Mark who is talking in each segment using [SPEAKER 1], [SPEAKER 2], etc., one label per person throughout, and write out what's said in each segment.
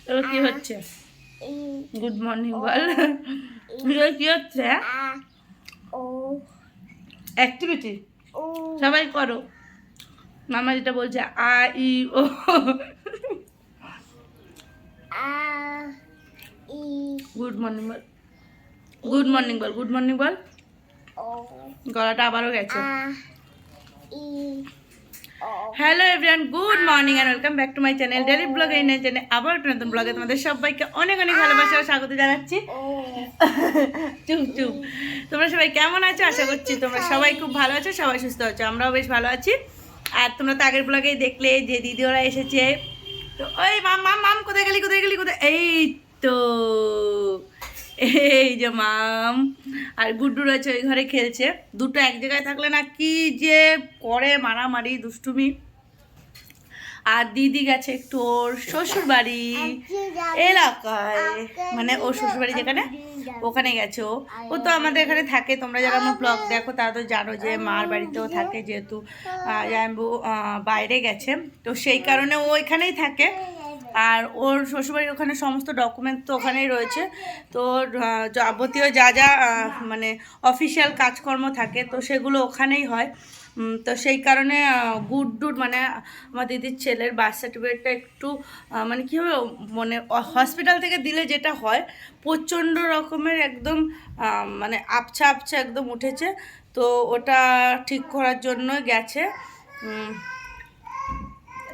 [SPEAKER 1] এবার কি হচ্ছে? গুড মর্নিং বল। এবার কি হচ্ছে? অ্যাক্টিভিটি সবাই করো। মামা যেটা বলছে আ ই ও। গুড মর্নিং বল, গুড মর্নিং বল, গুড মর্নিং বল। গলাটা আবারও গেছে। Hello everyone, good morning and welcome back to my channel daily blog. এই চ্যানেলে আবার একটা নতুন ব্লগে তোমাদের সবাইকে অনেক অনেক ভালোবাসা ও স্বাগত জানাচ্ছি। চুপ চুপ। তোমরা সবাই কেমন আছো? আশা করছি তোমরা সবাই খুব ভালো আছো, সবাই সুস্থ আছো, আমরাও বেশ ভালো আছি। আর তোমরা তো আগের ব্লগেই দেখলে যে দিদি ওরা এসেছে। তো ওই মাম মাম মাম কোথায় গেলি, কোথায় গেলি, কোথায়? এই তো এই যে মাম আর গুড্ডু রয়েছে ওই ঘরে খেলছে। দুটো এক জায়গায় থাকলে না কি যে করে মারামারি দুষ্টুমি। আর দিদি গেছে একটু ওর শ্বশুর বাড়ি এলাকায়, মানে ওর শ্বশুর বাড়ি যেখানে ওখানে গেছে ও। ও তো আমাদের এখানে থাকে, তোমরা যারা আমার ব্লগ দেখো তারা তো জানো যে মার বাড়িতেও থাকে, যেহেতু জাম্বু বাইরে গেছে তো সেই কারণে ও এখানেই থাকে। আর ওর শ্বশুরবাড়ির ওখানে সমস্ত ডকুমেন্ট তো ওখানেই রয়েছে। তো যাবতীয় যা যা মানে অফিসিয়াল কাজকর্ম থাকে তো সেগুলো ওখানেই হয়। তো সেই কারণে গুড্ডুর মানে আমার দিদির ছেলের বার্থ সার্টিফিকেটটা একটু মানে কী হবে, মানে হসপিটাল থেকে দিলে যেটা হয় প্রচণ্ড রকমের একদম মানে আবছা আবছা একদম উঠেছে। তো ওটা ঠিক করার জন্য গেছে।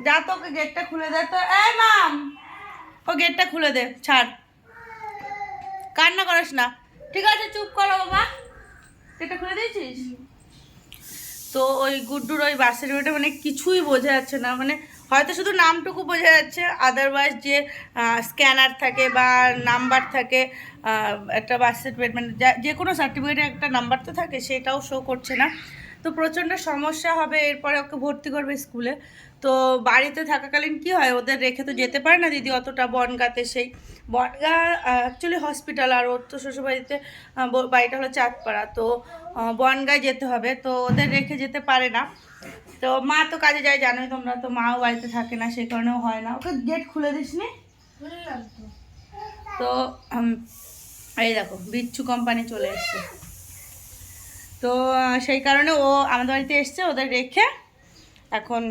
[SPEAKER 1] যা তো ওকে গেটটা খুলে দে তো। এই মাম, ও গেটটা খুলে দে, ছাড়, কান্না করিস না, ঠিক আছে? চুপ করো বাবা, গেটটা খুলে দিয়েছিস? তো ওই গুড্ডুর ওই বার্থ সার্টিফিকেটে মানে কিছুই বোঝা যাচ্ছে না, মানে হয়তো শুধু নামটুকু বোঝা যাচ্ছে, আদারওয়াইজ যে স্ক্যানার থাকে বা নাম্বার থাকে, একটা বার্থ সার্টিফিকেট মানে যে কোনো সার্টিফিকেটে একটা নাম্বার তো থাকে, সেটাও শো করছে না। তো প্রচণ্ড সমস্যা হবে, এরপরে ওকে ভর্তি করবে স্কুলে। তো বাড়িতে থাকাকালীন কি হয়, ওদের রেখে তো যেতে পারে না দিদি অতটা বনগাঁতে, সেই বনগাঁ অ্যাকচুয়ালি হসপিটাল, আর ওর তো শ্বশুরবাড়িতে বাড়িটা হলো চাঁদপাড়া, তো বনগাঁয় যেতে হবে, তো ওদের রেখে যেতে পারে না। তো মা তো কাজে যায় জানোই তোমরা, তো মাও বাড়িতে থাকে না, সেই কারণেও হয় না। ওকে গেট খুলে দিস নি তো। এই দেখো বিচ্ছু কোম্পানি চলে এসছে। তো সেই কারণে ও আমাদের বাড়িতে এসছে, ওদের রেখে এখন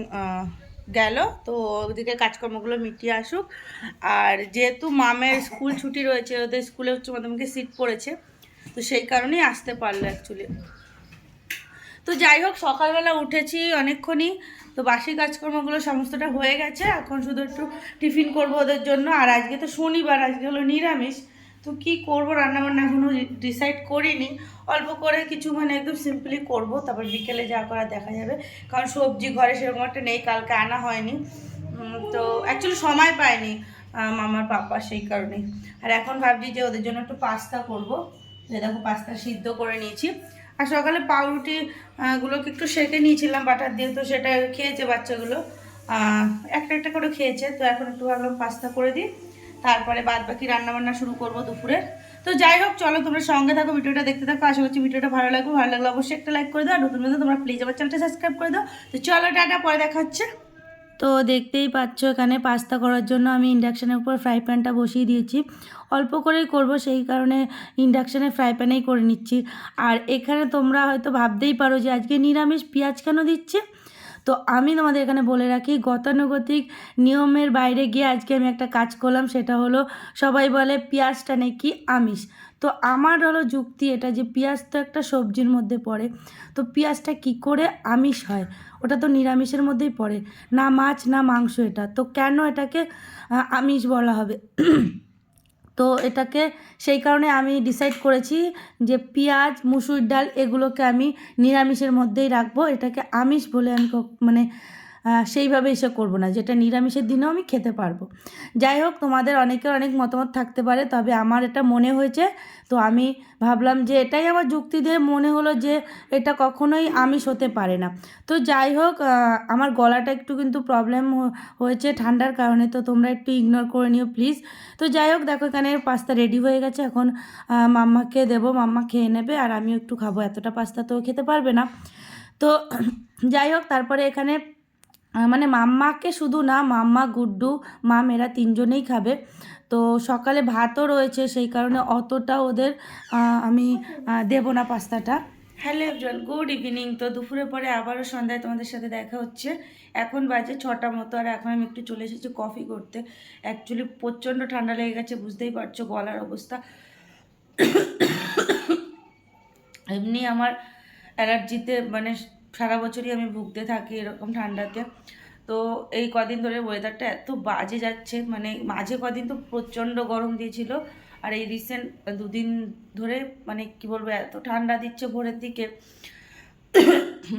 [SPEAKER 1] গেল। তো ওদিকে কাজকর্মগুলো মিটিয়ে আসুক। আর যেহেতু মামের স্কুল ছুটি রয়েছে, ওদের স্কুলে উচ্চ মাধ্যমিকে সিট পড়েছে, তো সেই কারণেই আসতে পারলো অ্যাকচুয়ালি। তো যাই হোক, সকালবেলা উঠেছি অনেকক্ষণই, তো বাসি কাজকর্মগুলো সমস্তটা হয়ে গেছে, এখন শুধু একটু টিফিন করবো ওদের জন্য। আর আজকে তো শনিবার, আজকে হলো নিরামিষ, তো কি করব রান্নাবান্না এখনও ডিসাইড করিনি। অল্প করে কিছু মানে একদম সিম্পলি করব, তারপর বিকেলে যা করা দেখা যাবে, কারণ সবজি ঘরে সেরকম একটা নেই, কালকে আনা হয়নি। তো অ্যাকচুয়ালি সময় পায়নি মামার পাপা, সেই কারণেই। আর এখন ভাবছি যে ওদের জন্য একটু পাস্তা করব। দেখো পাস্তা সিদ্ধ করে নিয়েছি। আর সকালে পাউরুটি গুলোকে একটু সেঁকে নিয়েছিলাম বাটার দিয়ে, তো সেটা খেয়েছে বাচ্চাগুলো, একটা একটা করে খেয়েছে। তো এখন একটু ভাবলাম পাস্তা করে দিই, তারপরে বাদ বাকি রান্নাবান্না শুরু করবো দুপুরের। তো যাই হোক, চলো তোমরা সঙ্গে থাকো, ভিডিওটা দেখতে থাকো। আশা করছি ভিডিওটা ভালো লাগবে, ভালো লাগলে অবশ্যই একটা লাইক করে দাও, আর নতুন নতুন তোমরা প্লিজ আমার চ্যানেলটা সাবস্ক্রাইব করে দাও। তো চলো টাটা, পরে দেখা হচ্ছে। তো দেখতেই পাচ্ছ এখানে পাস্তা করার জন্য আমি ইন্ডাকশানের উপর ফ্রাই প্যানটা বসিয়ে দিয়েছি। অল্প করেই করব, সেই কারণে ইন্ডাকশানে ফ্রাই প্যানেই করে নিচ্ছি। আর এখানে তোমরা হয়তো ভাবতেই পারো যে আজকে নিরামিষ, পেঁয়াজ কেন দিচ্ছে? তো আমি তোমাদের এখানে বলে রাখি, গতানুগতিক নিয়মের বাইরে গিয়ে আজকে আমি একটা কাজ করলাম, সেটা হলো সবাই বলে পেঁয়াজটা নাকি আমিষ। তো আমার হলো যুক্তি এটা যে পেঁয়াজ তো একটা সবজির মধ্যে পড়ে, তো পেঁয়াজটা কি করে আমিষ হয়? ওটা তো নিরামিষের মধ্যেই পড়ে, না মাছ না মাংস, এটা তো কেন এটাকে আমিষ বলা হবে? তো এটাকে সেই কারণে আমি ডিসাইড করেছি যে পেঁয়াজ, মুসুর ডাল এগুলোকে আমি নিরামিষের মধ্যেই রাখবো, এটাকে আমিষ বলে আমি মানে সেইভাবে এসে করব না, যেটা নিরামিষের দিনেও আমি খেতে পারবো। যাই হোক, তোমাদের অনেকের অনেক মতামত থাকতে পারে, তবে আমার এটা মনে হয়েছে, তো আমি ভাবলাম যে এটাই আমার যুক্তি দিয়ে মনে হলো যে এটা কখনোই আমিষ হতে পারে না। তো যাই হোক, আমার গলাটা একটু কিন্তু প্রবলেম হয়েছে ঠান্ডার কারণে, তো তোমরা একটু ইগনোর করে নিও প্লিজ। তো যাই হোক, দেখো এখানে পাস্তা রেডি হয়ে গেছে, এখন মাম্মাকে দেবো, মাম্মা খেয়ে নেবে, আর আমিও একটু খাবো, এতটা পাস্তা তো খেতে পারবে না। তো যাই হোক, তারপরে এখানে মানে মাম্মাকে শুধু না, মাম্মা, গুড্ডু, মাম এরা তিনজনেই খাবে। তো সকালে ভাতও রয়েছে, সেই কারণে অতটা ওদের আমি দেবো না পাস্তাটা। Hello everyone, good evening. তো দুপুরের পরে আবারও সন্ধ্যায় তোমাদের সাথে দেখা হচ্ছে। এখন বাজে 6টা মতো, আর এখন আমি একটু চলে এসেছি কফি করতে। অ্যাকচুয়ালি প্রচণ্ড ঠান্ডা লেগে গেছে, বুঝতেই পারছো গলার অবস্থা। এমনি আমার অ্যালার্জিতে মানে সারা বছরই আমি ভুগতে থাকি এরকম ঠান্ডাতে। তো এই কদিন ধরে ওয়েদারটা এত বাজে যাচ্ছে, মানে মাঝে কদিন তো প্রচণ্ড গরম দিয়েছিল, আর এই রিসেন্ট 2 দিন ধরে মানে কি বলবো এত ঠান্ডা দিচ্ছে ভোরের দিকে,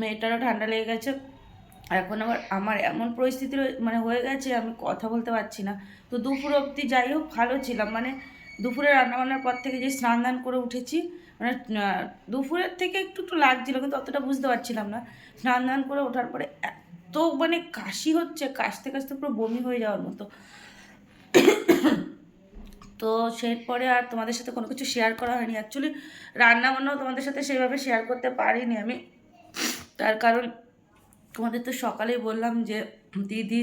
[SPEAKER 1] মেয়েটারও ঠান্ডা লেগে গেছে। এখন আবার আমার এমন পরিস্থিতি মানে হয়ে গেছে, আমি কথা বলতে পারছি না। তো দুপুর অবধি যাই হোক ভালো ছিলাম, মানে দুপুরে রান্নাবান্নার পর থেকে যে স্নান দান করে উঠেছি, মানে দুপুরের থেকে একটু একটু লাগছিলো কিন্তু অতটা বুঝতে পারছিলাম না। স্নান দান করে ওঠার পরে এত মানে কাশি হচ্ছে, কাশতে কাশতে পুরো বমি হয়ে যাওয়ার মতো। তো সেরপরে আর তোমাদের সাথে কোনো কিছু শেয়ার করা হয়নি। অ্যাকচুয়ালি রান্নাবান্নাও তোমাদের সাথে সেভাবে শেয়ার করতে পারিনি আমি, তার কারণ তোমাদের তো সকালেই বললাম যে দিদি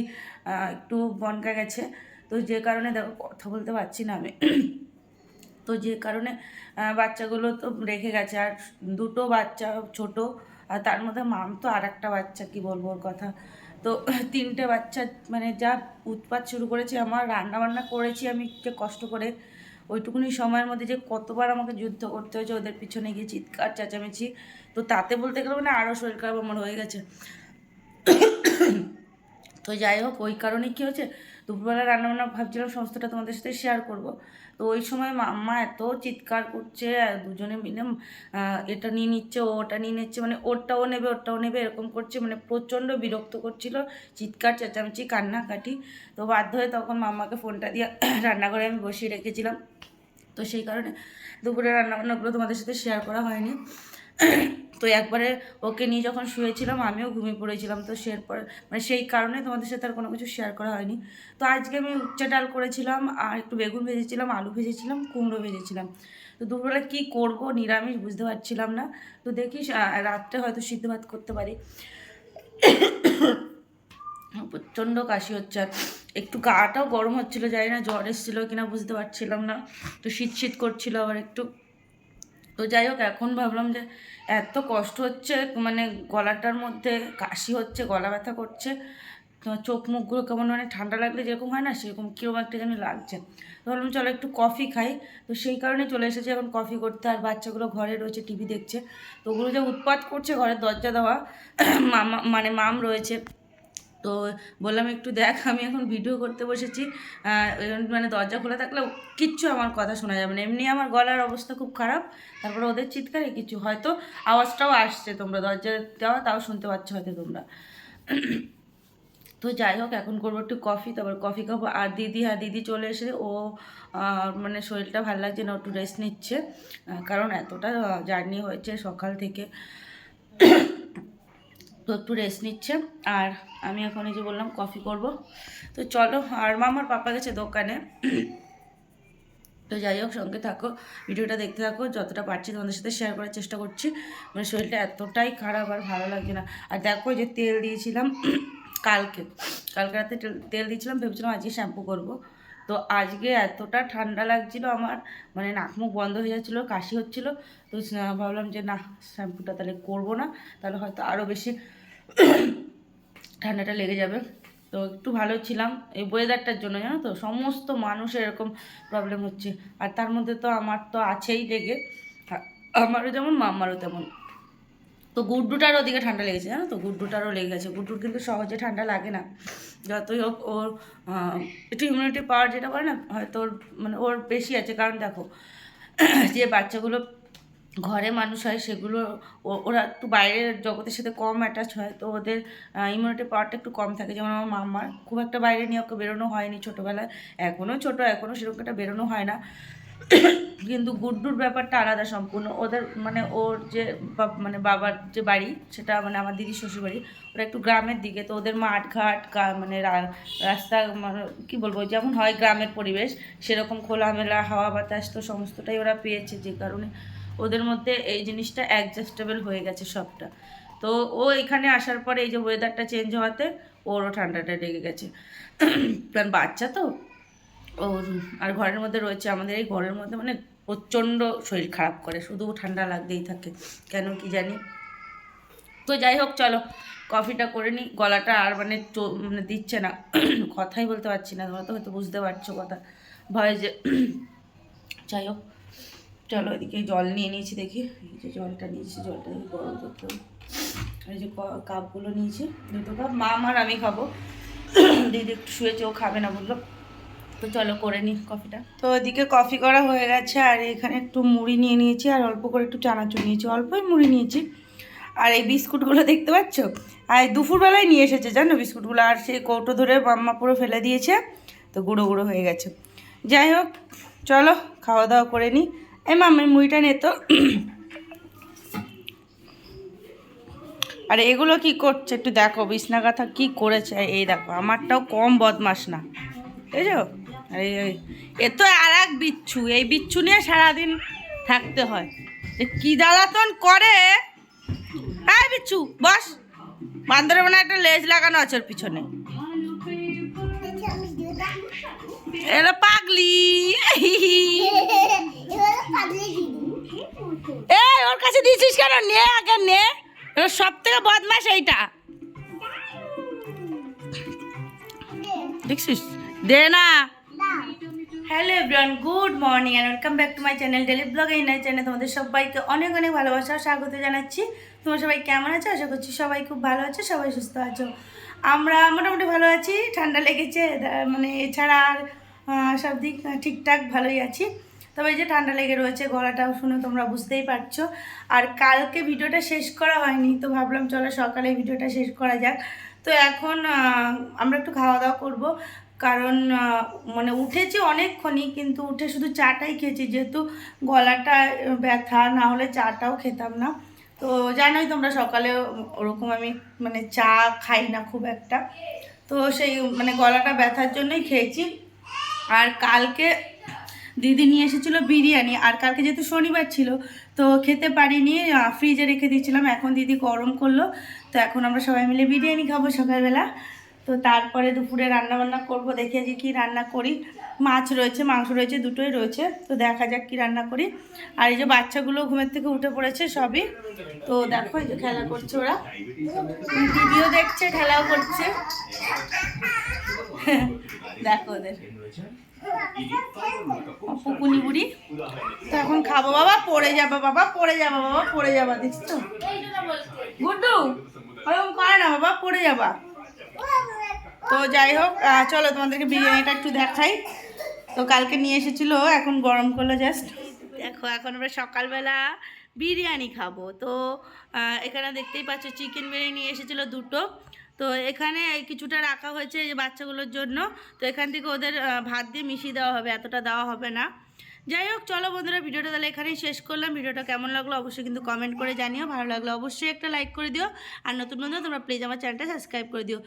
[SPEAKER 1] একটু বনগা গেছে, তো যে কারণে দেখো কথা বলতে পারছি না আমি। তো যে কারণে বাচ্চাগুলো তো রেখে গেছে, আর দুটো বাচ্চা ছোট, আর তার মধ্যে মাম তো আর একটা বাচ্চা, কি বলবো ওর কথা। তো 3টে বাচ্চা মানে যা উৎপাত শুরু করেছে। আমার রান্নাবান্না করেছি আমি যে কষ্ট করে, ওইটুকুনি সময়ের মধ্যে যে কতবার আমাকে যুদ্ধ করতে হয়েছে ওদের পিছনে গিয়ে চিৎকার চেঁচামেচি। তো তাতে বলতে গেলে মানে আরও শরীর খারাপ আমার হয়ে গেছে। তো যাই হোক, ওই কারণে কী হয়েছে, দুপুরবেলা রান্নাবান্না ভাবছিলাম সমস্তটা তোমাদের সাথে শেয়ার করব। তো ওই সময় মাম্মা এত চিৎকার করছে, দুজনে মিলে এটা নিয়ে নিচ্ছে, ও ওটা নিয়ে নিচ্ছে, মানে ওরটাও নেবে ওরটাও নেবে এরকম করছে, মানে প্রচণ্ড বিরক্ত করছিল, চিৎকার চেঁচামেচি কান্নাকাটি। তো বাধ্য হয়ে তখন মাম্মাকে ফোনটা দিয়ে রান্নাঘরে আমি বসিয়ে রেখেছিলাম। তো সেই কারণে দুপুরে রান্নাবান্নাগুলো তোমাদের সাথে শেয়ার করা হয়নি। তো একবারে ওকে নিয়ে যখন শুয়েছিলাম আমিও ঘুমিয়ে পড়েছিলাম, তো সেরপর মানে সেই কারণে তোমাদের সাথে আর কোনো কিছু শেয়ার করা হয়নি। তো আজকে আমি উচ্চে ডাল করেছিলাম, আর একটু বেগুন ভেজেছিলাম, আলু ভেজেছিলাম, কুমড়ো ভেজেছিলাম। তো দুপুরবেলা কী করব নিরামিষ বুঝতে পারছিলাম না। তো দেখি রাত্রে হয়তো সিদ্ধ ভাত করতে পারি। প্রচণ্ড কাশি হচ্ছে, আর একটু গাটাও গরম হচ্ছিলো, জানি না জ্বর এসেছিলো কিনা বুঝতে পারছিলাম না। তো শীত শীত করছিলো আবার একটু। তো যাই হোক, এখন ভাবলাম যে এত কষ্ট হচ্ছে, মানে গলাটার মধ্যে কাশি হচ্ছে, গলা ব্যথা করছে, তো চোখ মুখগুলো কেমন মানে ঠান্ডা লাগলে যেরকম হয় না সেরকম কীরকম একটা যেন লাগছে। তো ভাবলাম চলো একটু কফি খাই। তো সেই কারণে চলে এসেছি এখন কফি করতে, আর বাচ্চাগুলো ঘরে রয়েছে টিভি দেখছে। তো ওগুলো যে উৎপাত করছে, ঘরের দরজা দেওয়া, মামা মানে মাম রয়েছে। তো বললাম একটু দেখ, আমি এখন ভিডিও করতে বসেছি, মানে দরজা খোলা থাকলে কিচ্ছু আমার কথা শোনা যাবে না, এমনি আমার গলার অবস্থা খুব খারাপ, তারপরে ওদের চিৎকারে কিছু হয়তো আওয়াজটাও আসছে, তোমরা দরজা দেওয়া তাও শুনতে পাচ্ছ হয়তো তোমরা। তো যাই হোক, এখন করবো একটু কফি, তারপর কফি খাবো। আর দিদি চলে এসে ও মানে শরীরটা ভালো লাগছে না, একটু রেস্ট নিচ্ছে, কারণ এতটা জার্নি হয়েছে সকাল থেকে, তো একটু রেস্ট নিচ্ছে। আর আমি এখন এই যে বললাম কফি করব। তো চলো, আর মামার পাপা গেছে দোকানে। তো যাই হোক, সঙ্গে থাকো, ভিডিওটা দেখতে থাকো, যতটা পারছি তোমাদের সাথে শেয়ার করার চেষ্টা করছি। মানে শরীরটা এতটাই খারাপ, আর ভালো লাগছে না। আর দেখো যে তেল দিয়েছিলাম কালকে রাতে তেল দিয়েছিলাম, ভেবেছিলাম আজকে শ্যাম্পু করব। তো আজকে এতটা ঠান্ডা লাগছিলো আমার, মানে নাক মুখ বন্ধ হয়ে যাচ্ছিলো, কাশি হচ্ছিলো। তো ভাবলাম যে না, শ্যাম্পুটা তাহলে করবো না, তাহলে হয়তো আরও বেশি ঠান্ডাটা লেগে যাবে। তো একটু ভালো ছিলাম এই ওয়েদারটার জন্য, জানো তো সমস্ত মানুষের এরকম প্রবলেম হচ্ছে, আর তার মধ্যে তো আমার তো আছেই লেগে, আমারও যেমন মাম্মারও তেমন। তো গুড্ডুটারও ওদিকে ঠান্ডা লেগেছে, জানো তো গুড্ডুটারও লেগে গেছে। গুড্ডুর কিন্তু সহজে ঠান্ডা লাগে না, যতই হোক ওর একটু ইমিউনিটি পাওয়ার যেটা বলে না, হয়তো ওর মানে ওর বেশি আছে। কারণ দেখো, যে বাচ্চাগুলো ঘরে মানুষ হয় সেগুলো ওরা একটু বাইরের জগতের সাথে কম অ্যাটাচ হয়, তো ওদের ইমিউনিটি পাওয়ারটা একটু কম থাকে। যেমন আমার মাম্মার খুব একটা বাইরে নিয়ে ওকে বেরোনো হয়নি ছোটোবেলায়, এখনও ছোটো, এখনও সেরকম একটা বেরোনো হয় না। কিন্তু গুড্ডুর ব্যাপারটা আলাদা সম্পূর্ণ। ওদের মানে ওর যে মানে বাবার যে বাড়ি, সেটা মানে আমার দিদির শ্বশুরবাড়ি, ওরা একটু গ্রামের দিকে। তো ওদের মাঠঘাট মানে রাস্তা, মানে কী বলবো, যেমন হয় গ্রামের পরিবেশ, সেরকম খোলামেলা হাওয়া বাতাস তো সমস্তটাই ওরা পেয়েছে, যে কারণে ওদের মধ্যে এই জিনিসটা অ্যাডজাস্টেবল হয়ে গেছে সবটা। তো ও এখানে আসার পরে এই যে ওয়েদারটা চেঞ্জ হওয়াতে ওরও ঠান্ডাটা লেগে গেছে। কারণ বাচ্চা তো ওর, আর ঘরের মধ্যে রয়েছে, আমাদের এই ঘরের মধ্যে মানে প্রচণ্ড শরীর খারাপ করে, শুধু ঠান্ডা লাগতেই থাকে, কেন কি জানি। তো যাই হোক চলো কফিটা করে নিই, গলাটা আর মানে মানে দিচ্ছে না, কথাই বলতে পারছি না, তোমরা তো হয়তো বুঝতে পারছো কথা ভয় যে। যাই হোক চলো, এদিকে জল নিয়ে নিয়েছি, দেখি এই যে জলটা নিয়েছি, জলটা গরম করতে হবে। এই যে কাপগুলো নিয়েছি, 2 কাপ, মা আর আমি খাবো, দিদি একটু শুয়েছে, ও খাবে না বললো। তো চলো করে নিই কফিটা। তো ওদিকে কফি করা হয়ে গেছে, আর এখানে একটু মুড়ি নিয়ে নিয়েছি, আর অল্প করে একটু চানাচুর নিয়েছি, অল্পই মুড়ি নিয়েছি। আর এই বিস্কুটগুলো দেখতে পাচ্ছ, আর দুপুরবেলায় নিয়ে এসেছে জানো বিস্কুটগুলো, আর সেই কৌটো ধরে মাম্মা পুরো ফেলে দিয়েছে, তো গুঁড়ো গুঁড়ো হয়ে গেছে। যাই হোক চলো খাওয়া দাওয়া করে নিই। এই মাম্মার মুড়িটা নে তো। আর এগুলো কি করছে একটু দেখো, বিছনা কাঁথা কী করেছে, এই দেখো আমারটাও কম বদমাস না, বুঝেছো। আর এ তো আর এক বিচ্ছু, এই বিচ্ছু নিয়ে সারাদিন থাকতে হয়, যে কী জ্বালাতন করে। হ্যাঁ বিচ্ছু বস, বান্দরের মানে একটা লেজ লাগানো আছে ওর পিছনে, এলো পাগলি। এই ওর কাছে দিয়েছিস কেন, নে আগে নে, সব থেকে বদমাস এইটা, দেখছিস, দে না। Hello everyone, good morning and welcome back to my channel daily blog. এই নাই চ্যানেলে তোমাদের সবাইকে অনেক অনেক ভালোবাসা স্বাগত জানাচ্ছি। তোমরা সবাই কেমন আছো? আশা করছি সবাই খুব ভালো আছো, সবাই সুস্থ আছো। আমরা মোটামুটি ভালো আছি, ঠান্ডা লেগেছে মানে এছাড়া আর সব দিক ঠিকঠাক ভালোই আছি। তবে এই যে ঠান্ডা লেগে রয়েছে, গলাটাও শুনে তোমরা বুঝতেই পারছো। আর কালকে ভিডিওটা শেষ করা হয়নি, তো ভাবলাম চলো সকালে ভিডিওটা শেষ করা যাক। তো এখন আমরা একটু খাওয়া দাওয়া করবো, কারণ মানে উঠেছি অনেকক্ষণই, কিন্তু উঠে শুধু চাটাই খেয়েছি, যেহেতু গলাটা ব্যথা, না হলে চাটাও খেতাম না। তো জানোই তোমরা সকালে ওরকম আমি মানে চা খাই না খুব একটা, তো সেই মানে গলাটা ব্যথার জন্যই খেয়েছি। আর কালকে দিদি নিয়ে এসেছিলো বিরিয়ানি, আর কালকে যেহেতু শনিবার ছিল তো খেতে পারিনি, ফ্রিজে রেখে দিয়েছিলাম, এখন দিদি গরম করলো, তো এখন আমরা সবাই মিলে বিরিয়ানি খাবো সকালবেলা। তো তারপরে দুপুরে রান্না বান্না করবো, দেখে যে কী রান্না করি, মাছ রয়েছে মাংস রয়েছে দুটোই রয়েছে, তো দেখা যাক কী রান্না করি। আর এই যে বাচ্চাগুলো ঘুমের থেকে উঠে পড়েছে সবই, তো দেখো এই যে খেলা করছে ওরা, টিভিও দেখছে খেলাও করছে। দেখো ওদের পুকুনি বুড়ি। তো এখন খাবো, বাবা পড়ে যাবা, বাবা পড়ে যাবা, বাবা পড়ে যাবা, দেখছো গুড্ডু ওরকম করে না, বাবা পড়ে যাবা। তো যাই হোক চলো তোমাদেরকে বিরিয়ানিটা একটু দেখাই। তো কালকে নিয়ে এসেছিলো, এখন গরম করলো জাস্ট। দেখো এখন আমরা সকালবেলা বিরিয়ানি খাবো। তো এখানে দেখতেই পাচ্ছ চিকেন বিরিয়ানি নিয়ে এসেছিলো 2টো, তো এখানে কিছুটা রাখা হয়েছে এই যে বাচ্চাগুলোর জন্য, তো এখান থেকে ওদের ভাত দিয়ে মিশিয়ে দেওয়া হবে, এতটা দেওয়া হবে না। যাই হোক চলো বন্ধুরা, ভিডিওটা তাহলে এখানেই শেষ করলাম। ভিডিওটা কেমন লাগলো অবশ্যই কিন্তু কমেন্ট করে জানিও, ভালো লাগলো অবশ্যই একটা লাইক করে দিও, আর নতুন বন্ধু তোমরা প্লিজ আমার চ্যানেলটা সাবস্ক্রাইব করে দিও।